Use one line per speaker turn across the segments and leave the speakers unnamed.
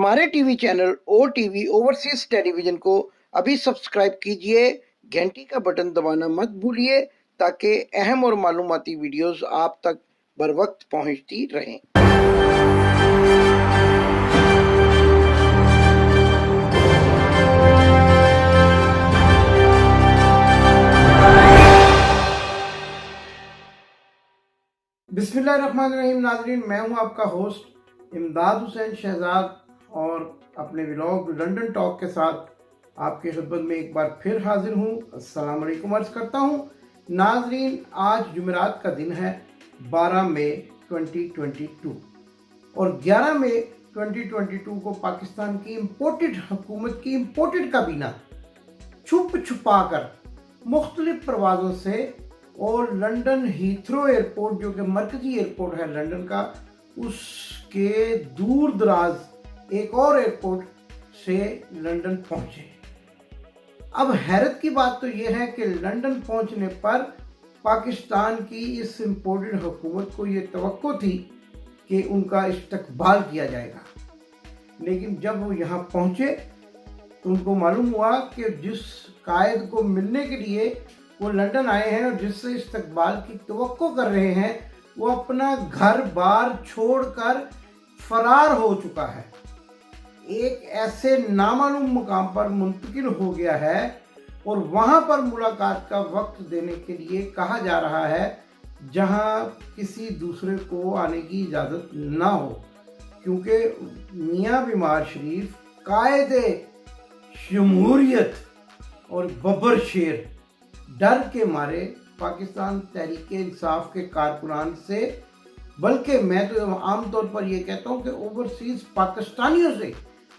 हमारे TV channel ओ TV overseas television को अभी सब्सक्राइब कीजिए, घंटी का बटन दबाना मत भूलिए ताकि अहम और मालूमाती वीडियोस आप तक बर वक्त पहुंचती रहें। बिस्मिल्लाहिर्रहमानिर्रहीम। नाज़रीन, मैं हूं आपका होस्ट इमदाद हुसैन शहजाद और अपने व्लॉग लंदन टॉक के साथ आपकी खिदमत में एक बार फिर हाजिर हूं। अस्सलाम वालेकुम अर्ज़ करता हूं। नाज़रीन, आज जुमेरात का दिन है 12 मई 2022 और 11 मई 2022 को पाकिस्तान की इम्पोर्टेड हुकूमत की इम्पोर्टेड काबीना छुप छुपा कर मुख्तलिफ परवाज़ों से और लंदन हीथ्रो एयरपोर्ट, जो कि मरकजी एयरपोर्ट है लंदन का, उसके दूर दराज एक और एयरपोर्ट से लंदन पहुंचे। अब हैरत की बात तो यह है कि लंदन पहुंचने पर पाकिस्तान की इस इम्पोर्टेड हुकूमत को ये तवक्को थी कि उनका इस्तकबाल किया जाएगा, लेकिन जब वो यहाँ पहुंचे तो उनको मालूम हुआ कि जिस कायद को मिलने के लिए वो लंदन आए हैं और जिससे इस्तकबाल की तवक्को कर रहे हैं, वो अपना घर बार छोड़कर फरार हो चुका है, एक ऐसे नामालूम मुकाम पर मुंतकिल हो गया है और वहाँ पर मुलाकात का वक्त देने के लिए कहा जा रहा है जहाँ किसी दूसरे को आने की इजाज़त ना हो, क्योंकि मियाँ बीमार शरीफ कायदे जमहूरियत और बब्बर शेर डर के मारे पाकिस्तान तहरीक इंसाफ के कारकुनान से, बल्कि मैं तो आम तौर पर यह कहता हूँ कि ओवरसीज पाकिस्तानियों से,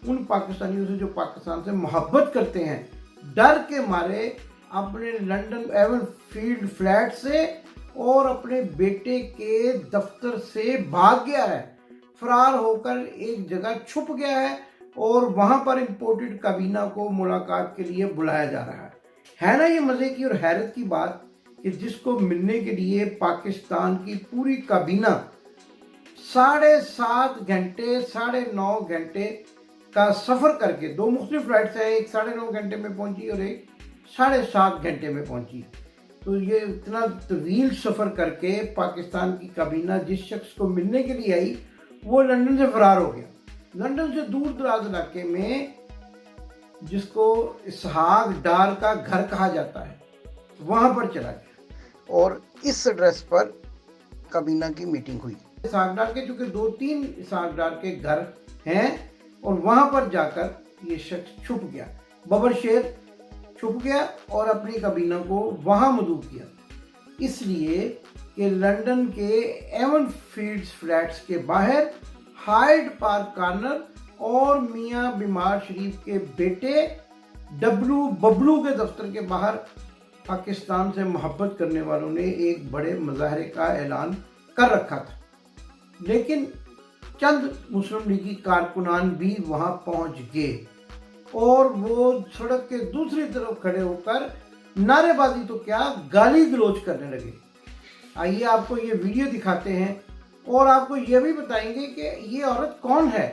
उन पाकिस्तानियों से जो पाकिस्तान से मोहब्बत करते हैं, डर के मारे अपने लंदन एवन फील्ड फ्लैट से और अपने बेटे के दफ्तर से भाग गया है, फरार होकर एक जगह छुप गया है और वहाँ पर इम्पोर्टेड काबीना को मुलाकात के लिए बुलाया जा रहा है ना। ये मज़े की और हैरत की बात कि जिसको मिलने के लिए पाकिस्तान की पूरी काबीना 7.5 घंटे 9.5 घंटे का सफ़र करके, दो मुख्तलिफ फ्लाइट्स हैं, एक 9.5 घंटे में पहुंची और एक 7.5 घंटे में पहुंची। तो ये इतना तवील सफ़र करके पाकिस्तान की काबीना जिस शख्स को मिलने के लिए आई वो लंदन से फरार हो गया। लंदन से दूर दराज इलाके में, जिसको इसहाक डार का घर कहा जाता है, वहां पर चला गया और इस एड्रेस पर काबीना की मीटिंग हुई। इसहाक डार के चूंकि 2-3 इसहाक डार के घर हैं और वहां पर जाकर ये शख्स छुप गया, बबर शेर छुप गया और अपनी काबीना को वहां मौजूद किया, इसलिए कि लंदन के एवन फील्ड्स फ्लैट्स के बाहर हाइड पार्क कॉर्नर और मियाँ बीमार शरीफ के बेटे डब्लू बबलू के दफ्तर के बाहर पाकिस्तान से मोहब्बत करने वालों ने एक बड़े मुजाहरे का ऐलान कर रखा था, लेकिन चंद मुस्लिम लीगी कारकुनान भी वहां पहुंच गए और वो सड़क के दूसरी तरफ खड़े होकर नारेबाजी तो क्या, गाली गलौज करने लगे। आइए आपको ये वीडियो दिखाते हैं और आपको ये भी बताएंगे कि ये औरत कौन है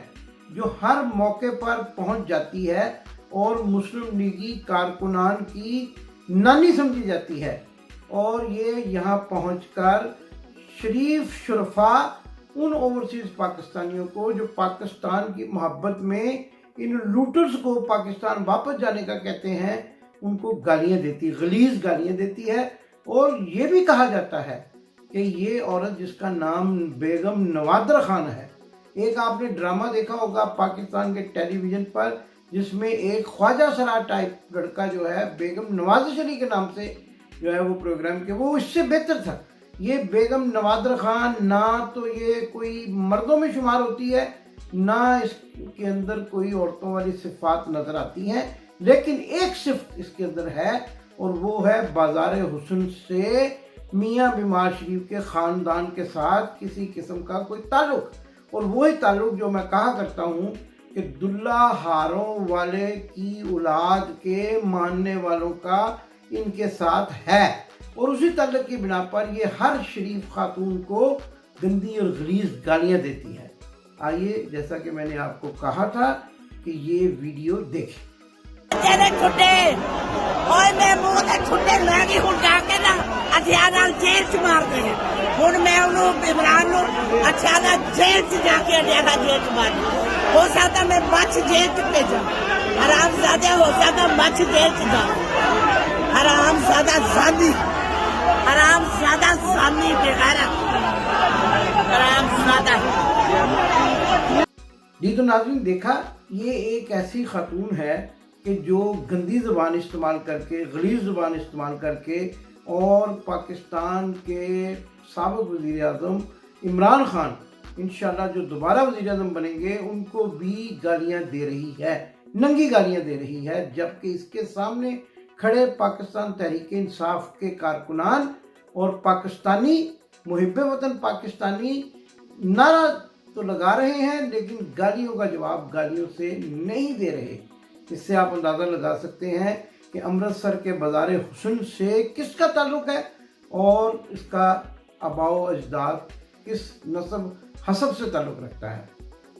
जो हर मौके पर पहुंच जाती है और मुस्लिम लीगी कारकुनान की नानी समझी जाती है, और ये यहाँ पहुंचकर शरीफ शुरफा उन ओवरसीज पाकिस्तानियों को जो पाकिस्तान की मोहब्बत में इन लूटर्स को पाकिस्तान वापस जाने का कहते हैं, उनको गालियाँ देती, गलीज गालियाँ देती है। और ये भी कहा जाता है कि ये औरत, जिसका नाम बेगम नवादर खान है, एक आपने ड्रामा देखा होगा पाकिस्तान के टेलीविज़न पर जिसमें एक ख्वाजा सरा टाइप लड़का जो है बेगम नवाज शरीफ के नाम से जो है वो प्रोग्राम के, वो इससे बेहतर था। ये बेगम नवादर खान ना तो ये कोई मर्दों में शुमार होती है, ना इसके अंदर कोई औरतों वाली सिफात नज़र आती हैं, लेकिन एक सिफ्त इसके अंदर है और वो है बाजार हुस्न से मियाँ बीमार शरीफ के ख़ानदान के साथ किसी किस्म का कोई ताल्लुक़, और वही ताल्लुक़ जो मैं कहा करता हूँ कि दुल्ला हारों वाले की औलाद के मानने वालों का इनके साथ है, और उसी ताल्लुक़ की बिना पर ये हर शरीफ खातून को गंदी और गलीज गालियाँ देती है। आइए, जैसा कि मैंने आपको कहा था कि ये वीडियो देखें।
तेरे छुट्टे ओए मैं मुंह ते छुट्टे मैं भी हुन जाके ना अच्छा नाल जेल च मार दे हुन मैं उन्हों इमरान नु अच्छा ना जेल च जाके अड्डा जेल च मार हो सकता मैं बच जेल च भेजा हराम ज़ादा हो सकता बच जेल च जा हराम ज़ादा ज़ानी बेगैरत हराम ज़ादा।
जी तो नाज़रीन, देखा, ये एक ऐसी खातून है कि जो गंदी ज़ुबान इस्तेमाल करके, गलीज़ ज़ुबान इस्तेमाल करके और पाकिस्तान के साबिक़ वज़ीर आज़म इमरान खान इंशाल्लाह जो दोबारा वज़ीर आज़म बनेंगे उनको भी गालियाँ दे रही है, नंगी गालियाँ दे रही है, जबकि इसके सामने खड़े पाकिस्तान तहरीक इंसाफ के कारकुनान और पाकिस्तानी मुहिब्बे वतन पाकिस्तानी नारा तो लगा रहे हैं, लेकिन गालियों का जवाब गालियों से नहीं दे रहे। इससे आप अंदाज़ा लगा सकते हैं कि अमृतसर के बाज़ार हुस्न से किसका ताल्लुक़ है और इसका आबाओ अजदाद किस नस्ब हसब से ताल्लुक़ रखता है।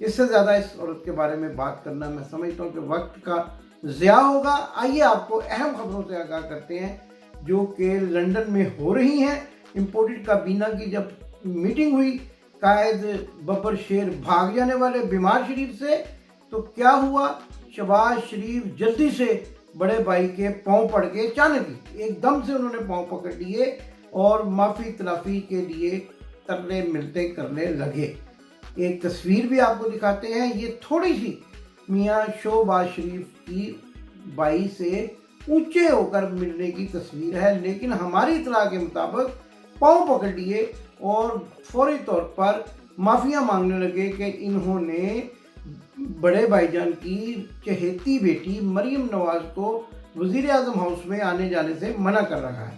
इससे ज़्यादा इस औरत के बारे में बात करना मैं समझता हूँ कि वक्त का ज़िया होगा। आइए आपको अहम खबरों से आगाह करते हैं जो कि लंदन में हो रही हैं। इम्पोर्टेड काबीना की जब मीटिंग हुई, कायद बब्बर शेर भाग जाने वाले बीमार शरीफ से, तो क्या हुआ, शहबाज शरीफ जल्दी से बड़े भाई के पाँव पड़ गए, अचानक एकदम से उन्होंने पाँव पकड़ लिए और माफ़ी तलाफ़ी के लिए तरले मिलते करने लगे। एक तस्वीर भी आपको दिखाते हैं, ये थोड़ी सी मियाँ शहबाज शरीफ की बाई से ऊंचे होकर मिलने की तस्वीर है, लेकिन हमारी इत्तला के मुताबिक पाँव पकड़ लिए और फौरी तौर पर माफ़िया मांगने लगे कि इन्होंने बड़े भाईजान की चहेती बेटी मरीम नवाज को वज़ीर आज़म हाउस में आने जाने से मना कर रहा है।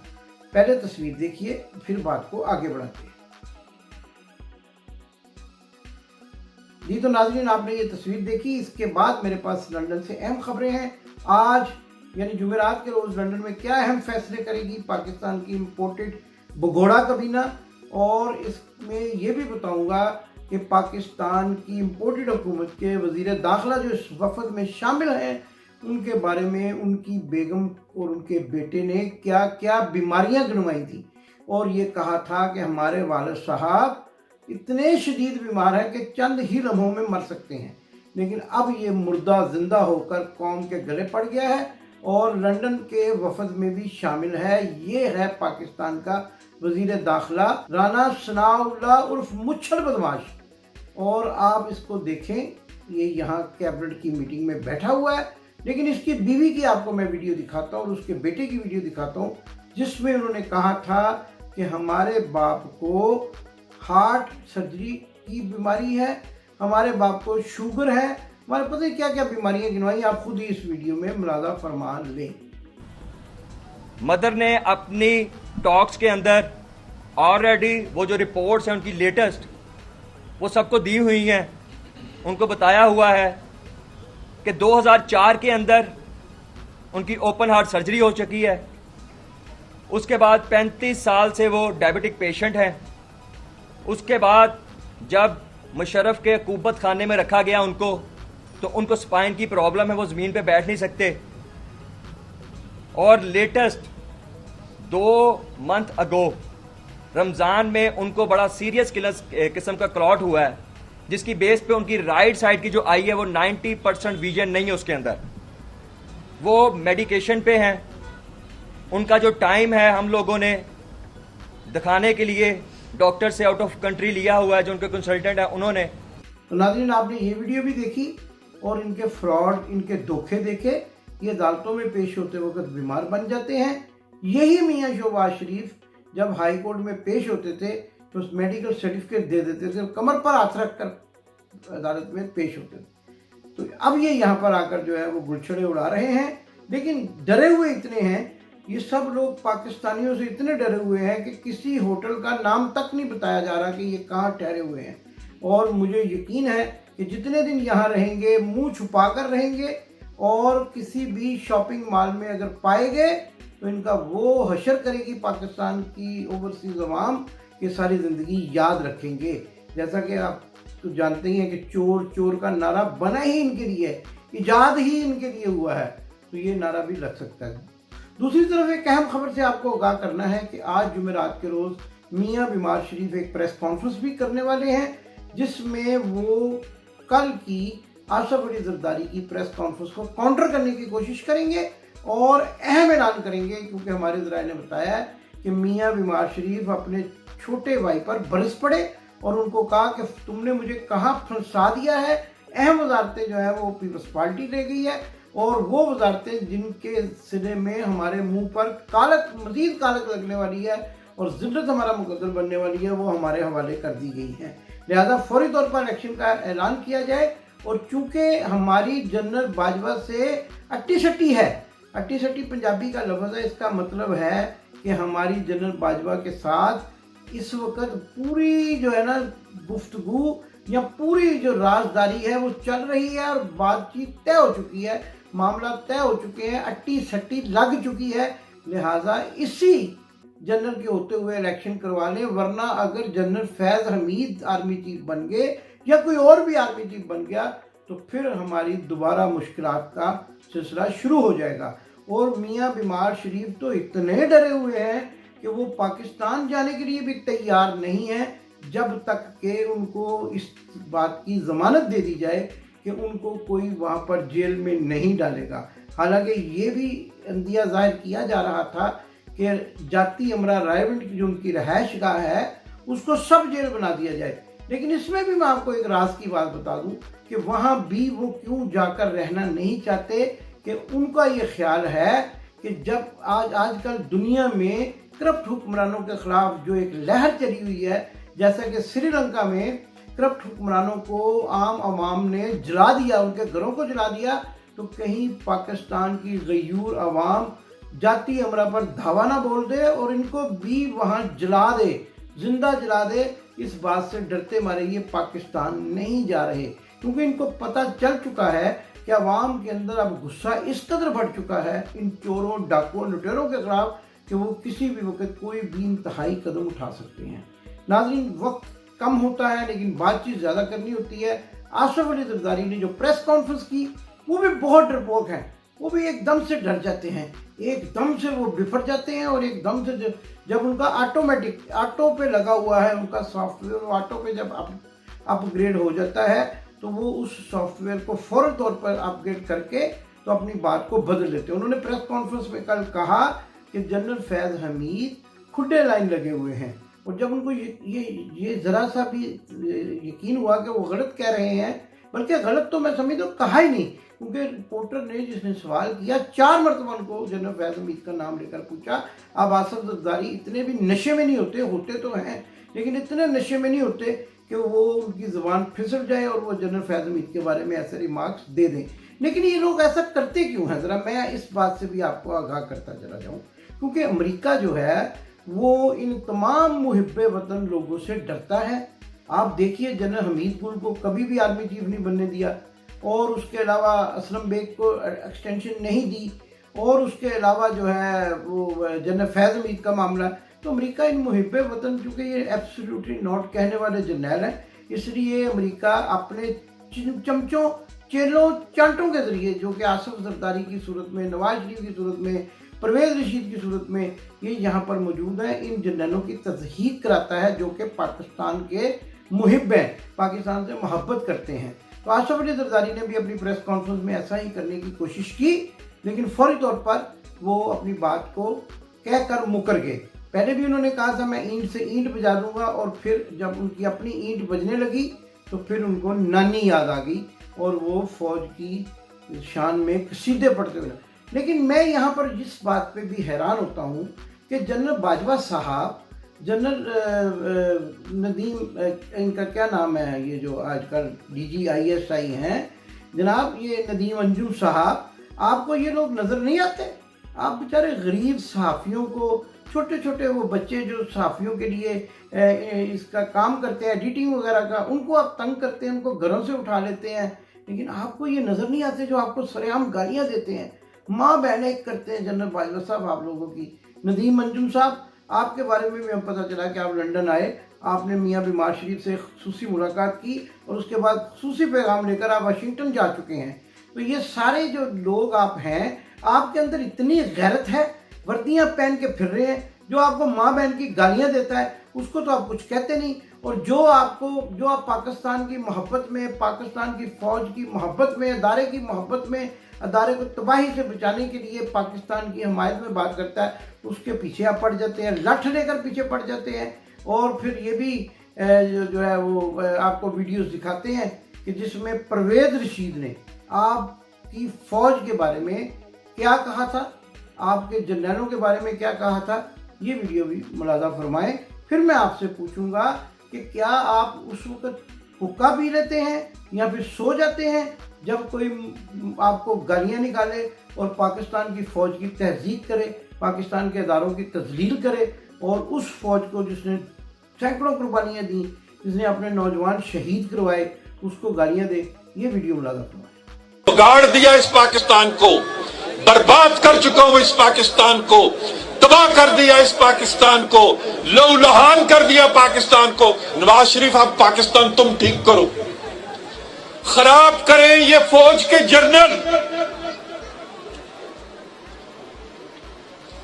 पहले तस्वीर देखिए, फिर बात को आगे बढ़ाते हैं। जी तो नाज़रीन, आपने ये तस्वीर देखी, इसके बाद मेरे पास लंदन से अहम खबरें हैं। आज यानी जुमेरात के रोज़ लंदन में क्या अहम फैसले करेगी पाकिस्तान की इम्पोर्टेड भगोड़ा काबीना, और इसमें ये भी बताऊंगा कि पाकिस्तान की इम्पोर्टेड हुकूमत के वज़ीर दाखिला जो इस वफद में शामिल हैं उनके बारे में उनकी बेगम और उनके बेटे ने क्या क्या बीमारियां गिनवाई थी, और ये कहा था कि हमारे वालिद साहब इतने शदीद बीमार हैं कि चंद ही लम्हों में मर सकते हैं, लेकिन अब ये मुर्दा ज़िंदा होकर कौम के गले पड़ गया है और लंदन के वफद में भी शामिल है। ये है पाकिस्तान का वज़ीर दाखिला राना सनाउल्लाह उर्फ मुच्छर बदमाश, और आप इसको देखें, ये यहाँ कैबिनेट की मीटिंग में बैठा हुआ है, लेकिन इसकी बीवी की आपको मैं वीडियो दिखाता हूँ और उसके बेटे की वीडियो दिखाता हूँ, जिसमें उन्होंने कहा था कि हमारे बाप को हार्ट सर्जरी की बीमारी है, हमारे बाप को शुगर है, हमारे पता है क्या क्या बीमारियां गिनवाई। आप खुद ही इस वीडियो में मुलाजा फरमा लें।
मदर ने अपनी टॉक्स के अंदर ऑलरेडी वो जो रिपोर्ट्स हैं उनकी लेटेस्ट वो सबको दी हुई हैं। उनको बताया हुआ है कि 2004 के अंदर उनकी ओपन हार्ट सर्जरी हो चुकी है। उसके बाद 35 साल से वो डायबिटिक पेशेंट हैं। उसके बाद जब मुशर्रफ के कुब्बत खाने में रखा गया उनको, तो उनको स्पाइन की प्रॉब्लम है, वो ज़मीन पे बैठ नहीं सकते। और लेटेस्ट 2 मंथ अगो रमज़ान में उनको बड़ा सीरियस किस्म का क्लॉट हुआ है, जिसकी बेस पे उनकी राइट साइड की जो आई है वो 90% विजन नहीं है उसके अंदर। वो मेडिकेशन पे हैं। उनका जो टाइम है हम लोगों ने दिखाने के लिए डॉक्टर से आउट ऑफ कंट्री लिया हुआ है, जो उनके कंसल्टेंट है उन्होंने।
तो नाज़रीन, आपने ये वीडियो भी देखी और इनके फ्रॉड, इनके धोखे देखे। ये अदालतों में पेश होते वक्त बीमार बन जाते हैं। यही मियाँ शहबाज शरीफ जब हाई कोर्ट में पेश होते थे तो मेडिकल सर्टिफिकेट दे देते थे, कमर पर हाथ रख कर अदालत में पेश होते थे। तो अब ये यहाँ पर आकर जो है वो गुलछड़े उड़ा रहे हैं, लेकिन डरे हुए इतने हैं, ये सब लोग पाकिस्तानियों से इतने डरे हुए हैं कि किसी होटल का नाम तक नहीं बताया जा रहा कि ये कहाँ ठहरे हुए हैं। और मुझे यकीन है कि जितने दिन यहाँ रहेंगे मुंह छुपा कर रहेंगे, और किसी भी शॉपिंग मॉल में अगर पाए गए तो इनका वो हशर करेगी पाकिस्तान की ओवरसीज अवाम कि सारी ज़िंदगी याद रखेंगे। जैसा कि आप तो जानते ही हैं कि चोर चोर का नारा बना ही इनके लिए है, इजाद ही इनके लिए हुआ है, तो ये नारा भी लग सकता है। दूसरी तरफ एक अहम खबर से आपको आगाह करना है कि आज जुमेरात के रोज़ मियाँ बीमार शरीफ एक प्रेस कॉन्फ्रेंस भी करने वाले हैं, जिसमें वो कल की आसिफ अली जरदारी की प्रेस कॉन्फ्रेंस को काउंटर करने की कोशिश करेंगे और अहम ऐलान करेंगे, क्योंकि हमारे ज़राए ने बताया है कि मियाँ बीमार शरीफ अपने छोटे भाई पर बरस पड़े और उनको कहा कि तुमने मुझे कहाँ फंसा दिया है। अहम वजारतें जो है वो पीपल्स पार्टी ले गई है और वो वजारतें जिनके सिरे में हमारे मुंह पर कालक मजीद कालक लगने वाली है और जिल्लत हमारा मुकद्दर बनने वाली है, वो हमारे हवाले कर दी गई हैं। लिहाजा फौरी तौर पर इलेक्शन का ऐलान किया जाए। और चूँकि हमारी जनरल बाजवा से अट्टी सट्टी है, अट्टी सट्टी पंजाबी का लफ्ज़ है, इसका मतलब है कि हमारी जनरल बाजवा के साथ इस वक्त पूरी जो है ना गुफ्तगू या पूरी जो राजदारी है वो चल रही है और बातचीत तय हो चुकी है, मामला तय हो चुके हैं, अट्टी सट्टी लग चुकी है। लिहाजा इसी जनरल के होते हुए इलेक्शन करवा लें, वरना अगर जनरल फैज़ हमीद आर्मी चीफ बन गए या कोई और भी आर्मी चीफ बन गया तो फिर हमारी दोबारा मुश्किलात का सिलसिला शुरू हो जाएगा। और मियाँ बीमार शरीफ तो इतने डरे हुए हैं कि वो पाकिस्तान जाने के लिए भी तैयार नहीं है जब तक कि उनको इस बात की ज़मानत दे दी जाए कि उनको कोई वहाँ पर जेल में नहीं डालेगा। हालांकि ये भी अंदिया जाहिर किया जा रहा था कि जाती अमरा रायवंड की जो उनकी रहायश गाह है उसको सब जेल बना दिया जाए, लेकिन इसमें भी मैं आपको एक राज की बात बता दूं कि वहाँ भी वो क्यों जाकर रहना नहीं चाहते कि उनका ये ख्याल है कि जब आजकल दुनिया में करप्ट हुक्मरानों के खिलाफ जो एक लहर चली हुई है, जैसा कि श्रीलंका में करप्ट हुक्मरानों को आम आवाम ने जला दिया, उनके घरों को जला दिया, तो कहीं पाकिस्तान की गयूर आवाम जाती अमरा पर धावा ना बोल दे और इनको भी वहाँ जला दे, जिंदा जला दे। इस बात से डरते मारे ये पाकिस्तान नहीं जा रहे, क्योंकि इनको पता चल चुका है कि अवाम के अंदर अब गुस्सा इस कदर बढ़ चुका है इन चोरों डाकुओं लुटेरों के खिलाफ कि वो किसी भी वक्त कोई भी इंतहाई कदम उठा सकते हैं। नाज़रीन, वक्त कम होता है लेकिन बातचीत ज़्यादा करनी होती है। आसिफ अली जरदारी ने जो प्रेस कॉन्फ्रेंस की वो भी बहुत डरपोक है, वो भी एकदम से डर जाते हैं, एकदम से वो बिफर जाते हैं और एकदम से जब उनका ऑटोमेटिक ऑटो पे लगा हुआ है उनका सॉफ्टवेयर, ऑटो पे जब अपग्रेड हो जाता है तो वो उस सॉफ्टवेयर को फौरन तौर पर अपग्रेड करके तो अपनी बात को बदल लेते हैं। उन्होंने प्रेस कॉन्फ्रेंस में कल कहा कि जनरल फैज़ हमीद खुडे लाइन लगे हुए हैं और जब उनको ये ज़रा सा भी यकीन हुआ कि वो गलत कह रहे हैं, बल्कि गलत तो मैं समझता हूँ कहा ही नहीं, क्योंकि रिपोर्टर ने जिसने सवाल किया 4 मरतबा उनको जनरल फैज़ हमीद का नाम लेकर पूछा। अब आसिफ जरदारी इतने भी नशे में नहीं होते तो हैं, लेकिन इतने नशे में नहीं होते कि वो उनकी ज़ुबान फिसल जाए और वो जनरल फैज़ हमीद के बारे में ऐसे रिमार्क्स दे दें। लेकिन ये लोग ऐसा करते क्यों हैं, ज़रा मैं इस बात से भी आपको आगाह करता चला जाऊँ, क्योंकि अमेरिका जो है वो इन तमाम मुहिब्बे वतन लोगों से डरता है। आप देखिए जनरल हमीद गुल को कभी भी आर्मी चीफ नहीं बनने दिया और उसके अलावा असलम बेग को एक्सटेंशन नहीं दी और उसके अलावा जो है वो जनरल फैज़ हमीद का मामला। तो अमेरिका इन मुहिब्बे वतन, चूँकि ये एब्सोल्युटली नॉट कहने वाले जर्नैल हैं, इसलिए अमेरिका अपने चमचों चेलों चांटों के ज़रिए, जो कि आसिफ जरदारी की सूरत में, नवाज शरीफ की सूरत में, परवेज़ रशीद की सूरत में ये यहाँ पर मौजूद है, इन जर्नलों की तज़हीक कराता है जो कि पाकिस्तान के मुहिब हैं, पाकिस्तान से मोहब्बत करते हैं। तो आसिफ अली जरदारी ने भी अपनी प्रेस कॉन्फ्रेंस में ऐसा ही करने की कोशिश की, लेकिन फौरी तौर पर वो अपनी बात को कह कर मुकर गए। पहले भी उन्होंने कहा था मैं ईंट से ईंट बजा दूंगा, और फिर जब उनकी अपनी ईंट बजने लगी तो फिर उनको नानी याद आ गई और वो फौज की शान में कसीदे पढ़ते हुए। लेकिन मैं यहाँ पर जिस बात पे भी हैरान होता हूँ कि जनरल बाजवा साहब, जनरल नदीम, इनका क्या नाम है, ये जो आजकल DGISI हैं जनाब, ये नदीम अंजुम साहब, आपको ये लोग नज़र नहीं आते? आप बेचारे गरीब सहाफ़ियों को, छोटे छोटे वो बच्चे जो सहाफ़ियों के लिए इसका काम करते हैं, एडिटिंग वगैरह का, उनको आप तंग करते हैं, उनको घरों से उठा लेते हैं, लेकिन आपको ये नज़र नहीं आते जो आपको सरेआम गालियाँ देते हैं, माँ बहनें करते हैं जनरल बाजवा साहब आप लोगों की। नदीम अंजुम साहब, आपके बारे में भी हमें पता चला कि आप लंदन आए آپ نے میاں بیمار شریف سے خصوصی ملاقات کی اور اس کے بعد خصوصی پیغام لے کر آپ واشنگٹن جا چکے ہیں. تو یہ سارے جو لوگ آپ ہیں، آپ کے اندر اتنی غیرت ہے، وردیاں پہن کے پھر رہے ہیں. جو آپ کو ماں بہن کی گالیاں دیتا ہے اس کو تو آپ کچھ کہتے نہیں، اور جو آپ پاکستان کی محبت میں، پاکستان کی فوج کی محبت میں، ادارے کی محبت میں، ادارے کو تباہی سے بچانے کے لیے پاکستان کی حمایت میں بات کرتا ہے، اس کے پیچھے آپ پڑ جاتے ہیں، لٹھ لے کر پیچھے پڑ جاتے ہیں. اور پھر یہ بھی جو ہے وہ آپ کو ویڈیوز دکھاتے ہیں کہ جس میں پرویز رشید نے آپ کی فوج کے بارے میں کیا کہا تھا، آپ کے جنرلوں کے بارے میں کیا کہا تھا. یہ ویڈیو بھی ملاحظہ فرمائیں. پھر میں آپ سے پوچھوں گا کہ کیا آپ اس وقت حقہ پی لیتے ہیں یا پھر سو جاتے ہیں جب کوئی آپ کو گالیاں نکالے اور پاکستان کی فوج کی تہذیب کرے، پاکستان کے اداروں کی تذلیل کرے، اور اس فوج کو جس نے سینکڑوں قربانیاں دیں، جس نے اپنے نوجوان شہید کروائے، اس کو گالیاں دے. یہ ویڈیو ملاحظہ فرمائیں.
بگاڑ دیا اس پاکستان کو، برباد کر چکا ہوں اس پاکستان کو، تباہ کر دیا اس پاکستان کو، لہو لہان کر دیا پاکستان کو. نواز شریف اب پاکستان تم ٹھیک کرو، خراب کریں یہ فوج کے جنرل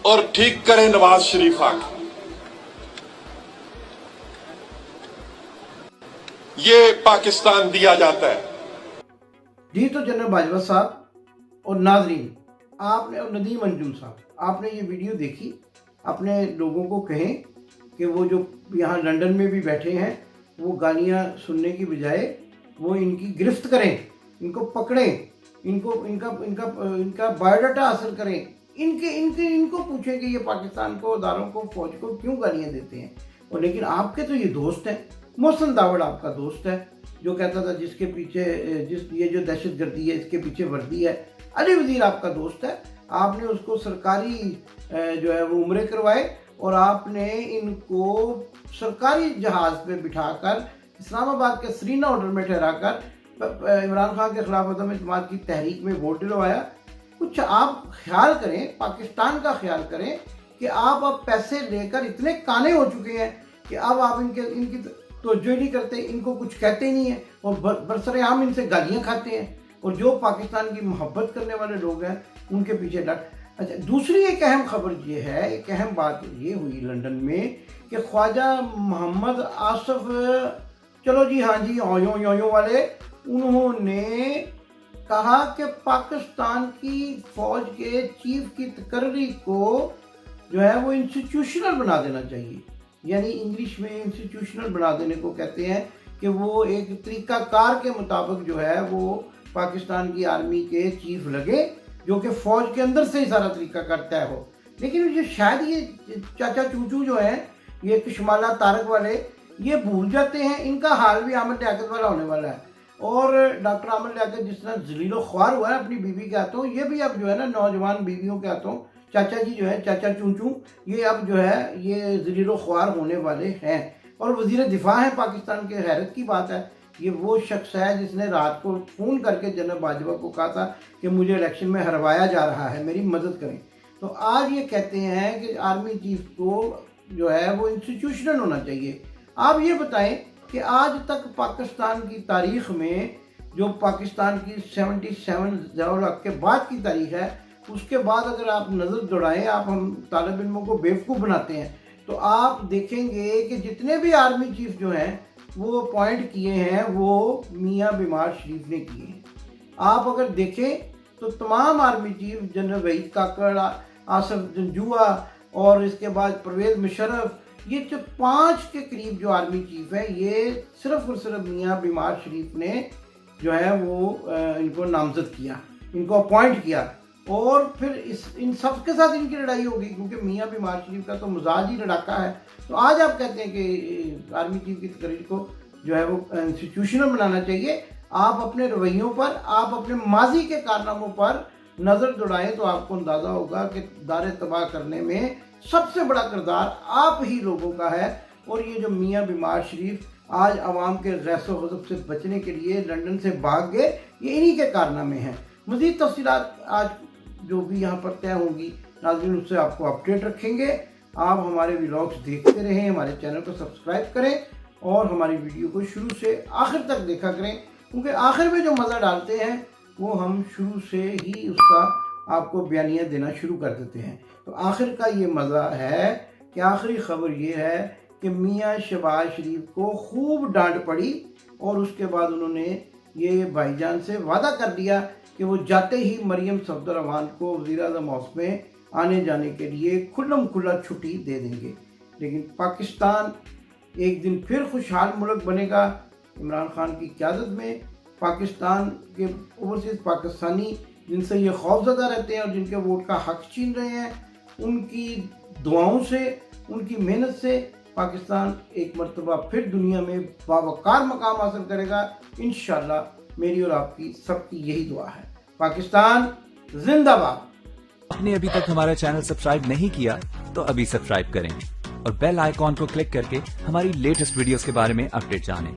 اور ٹھیک کریں نواز شریف آگے. یہ پاکستان دیا جاتا ہے.
جی تو جنرل باجوہ صاحب اور ناظرین، آپ نے، اور ندیم انجم صاحب، آپ نے یہ ویڈیو دیکھی. اپنے لوگوں کو کہیں کہ وہ جو یہاں لندن میں بھی بیٹھے ہیں وہ گالیاں سننے کی بجائے وہ ان کی گرفت کریں، ان کو پکڑیں، ان کا بایو ڈاٹا حاصل کریں، ان کو پوچھیں کہ یہ پاکستان کو، اداروں کو، فوج کو کیوں گالیاں دیتے ہیں. اور لیکن آپ کے تو یہ دوست ہیں. محسن داوڑ آپ کا دوست ہے جو کہتا تھا جس کے پیچھے یہ جو دہشت گردی ہے اس کے پیچھے وردی ہے. علی وزیر آپ کا دوست ہے. آپ نے اس کو سرکاری جو ہے وہ عمرے کروائے اور آپ نے ان کو سرکاری جہاز پہ بٹھا کر اسلام آباد کے سرینا ہوٹل میں ٹھہرا کر عمران خان کے خلاف عدم اعتماد کی تحریک میں ووٹ دلوایا. کچھ آپ خیال کریں، پاکستان کا خیال کریں کہ آپ اب پیسے لے کر اتنے کانے ہو چکے ہیں کہ اب آپ ان کی توجہ نہیں کرتے، ان کو کچھ کہتے ہی نہیں ہیں اور برسر عام ان سے گالیاں کھاتے ہیں. اور جو پاکستان کی محبت کرنے والے لوگ ہیں ان کے پیچھے ڈٹ. اچھا، دوسری ایک اہم خبر یہ ہے، ایک اہم بات یہ ہوئی لندن میں کہ خواجہ محمد آصف، چلو جی ہاں جی یوں والے، انہوں نے کہا کہ پاکستان کی فوج کے چیف کی تقرری کو جو ہے وہ انسٹیٹیوشنل بنا دینا چاہیے. یعنی انگلش میں انسٹیٹیوشنل بنا دینے کو کہتے ہیں کہ وہ ایک طریقہ کار کے مطابق جو ہے وہ پاکستان کی آرمی کے چیف لگے، جو کہ فوج کے اندر سے ہی سارا طریقہ کرتا ہے وہ. لیکن شاید یہ چاچا چوچو جو ہیں، یہ کشمالہ طارق والے، یہ بھول جاتے ہیں ان کا حال بھی عامر لیاقت والا ہونے والا ہے. اور ڈاکٹر عامر لیاقت جس طرح ذلیل و خوار ہوا ہے اپنی بیوی کے ہاتھوں، یہ بھی اب جو ہے نا نوجوان بیویوں کے ہاتھوں، چاچا جی جو ہے، چاچا چونچو، یہ اب جو ہے یہ ذلیل و خوار ہونے والے ہیں. اور وزیر دفاع ہے پاکستان کے، حیرت کی بات ہے، یہ وہ شخص ہے جس نے رات کو فون کر کے جنرل باجوہ کو کہا تھا کہ مجھے الیکشن میں ہروایا جا رہا ہے، میری مدد کریں. تو آج یہ کہتے ہیں کہ آرمی چیف کو جو ہے وہ انسٹیٹیوشنل ہونا چاہیے. آپ یہ بتائیں کہ آج تک پاکستان کی تاریخ میں، جو پاکستان کی 77 ضیاء الحق کے بعد کی تاریخ ہے، اس کے بعد اگر آپ نظر دوڑائیں، آپ ہم طالب علموں کو بیوقوف بناتے ہیں، تو آپ دیکھیں گے کہ جتنے بھی آرمی چیف جو ہیں وہ اپوائنٹ کیے ہیں وہ میاں بیمار شریف نے کیے ہیں. آپ اگر دیکھیں تو تمام army chief, general Waheed Kakar, Asif Janjua اور اس کے بعد پرویز مشرف، یہ جو 5 کے قریب جو آرمی چیف ہیں، یہ صرف اور صرف میاں بیمار شریف نے جو ہے وہ ان کو نامزد کیا، ان کو اپوائنٹ کیا. اور پھر ان سب کے ساتھ ان کی لڑائی ہوگی کیونکہ میاں بیمار شریف کا تو مزاج ہی لڑاکا ہے. تو آج آپ کہتے ہیں کہ آرمی چیف کی تقریر کو جو ہے وہ انسٹیٹیوشنل بنانا چاہیے. آپ اپنے رویوں پر، آپ اپنے ماضی کے کارناموں پر نظر دوڑائیں تو آپ کو اندازہ ہوگا کہ دار تباہ کرنے میں سب سے بڑا کردار آپ ہی لوگوں کا ہے. اور یہ جو میاں بیمار شریف آج عوام کے غیظ و غضب سے بچنے کے لیے لندن سے بھاگ گئے، یہ انہی کے کارنامے ہیں. مزید تفصیلات آج جو بھی یہاں پر طے ہوں گی، ناظرین اس سے آپ کو اپڈیٹ رکھیں گے. آپ ہمارے ولاگس دیکھتے رہیں, ہمارے چینل کو سبسکرائب کریں اور ہماری ویڈیو کو شروع سے آخر تک دیکھا کریں, کیونکہ آخر میں جو مزہ ڈالتے ہیں وہ ہم شروع سے ہی اس کا آپ کو بیانیہ دینا شروع کر دیتے ہیں. تو آخر کا یہ مزہ ہے کہ آخری خبر یہ ہے کہ میاں شہباز شریف کو خوب ڈانٹ پڑی اور اس کے بعد انہوں نے یہ بھائی جان سے وعدہ کر دیا کہ وہ جاتے ہی مریم صفدر کو وزیر اعظم ہاؤس میں آنے جانے کے لیے کھلم کھلا چھٹی دے دیں گے. لیکن پاکستان ایک دن پھر خوشحال ملک بنے گا عمران خان کی قیادت میں. پاکستان کے اوورسیز پاکستانی جن سے یہ خوفزدہ رہتے ہیں اور جن کے ووٹ کا حق چھین رہے ہیں, ان کی دعاؤں سے, ان کی محنت سے پاکستان ایک مرتبہ پھر دنیا میں باوقار مقام حاصل کرے گا انشاءاللہ. میری اور آپ کی سب کی یہی دعا ہے. پاکستان زندہ باد.
آپ نے ابھی تک ہمارا چینل سبسکرائب نہیں کیا تو ابھی سبسکرائب کریں اور بیل آئیکن کو کلک کر کے ہماری لیٹسٹ ویڈیوز کے بارے میں اپڈیٹ جانیں.